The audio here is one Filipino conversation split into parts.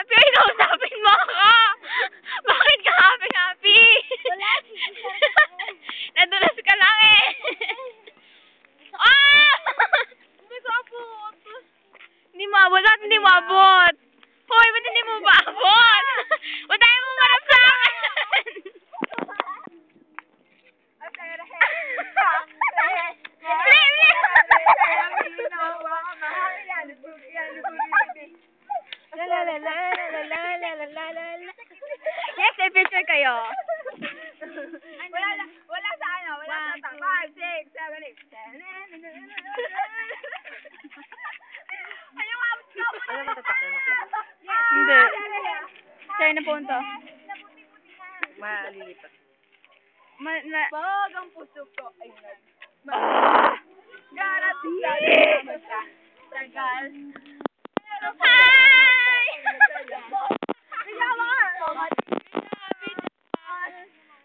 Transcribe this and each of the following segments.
happy-happy? Ay, kausapin mo ako! Bakit ka happy-happy? Wala, Nadulas ka lang eh! Ah! hindi ko abot. Hindi mo abot. Bakit hindi mo abot? Hoy, ba't hindi mo ba abot? Ba't tayo mo marap sa akin? Yes, may picture kayo. Wala sa ano, wala sa 5, 6, 7, 8. Ayaw abot ka mo. Ano ba tatakyan ako? Hindi. Sa'yo na punto. Malilipat. Pag ang puso ko ay Ah! Garating sa tagal. Hi! Kaya mga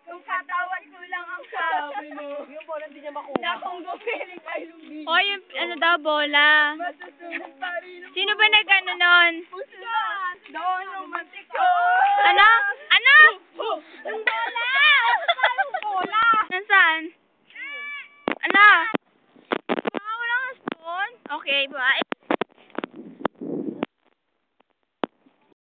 kung katawan ko lang ang sabi mo. Yung bola hindi niya makuha. Na kung gumiling ay lumbi. Hoy, yung ano daw, bola. Masusunod pa rin ang Sino ba nag-ano nun? puso na. Doon romantic ko. Ano? Ano? Yung bola! Yung bola! Nasaan? Ano? Wala kang spoon? Okay, bye.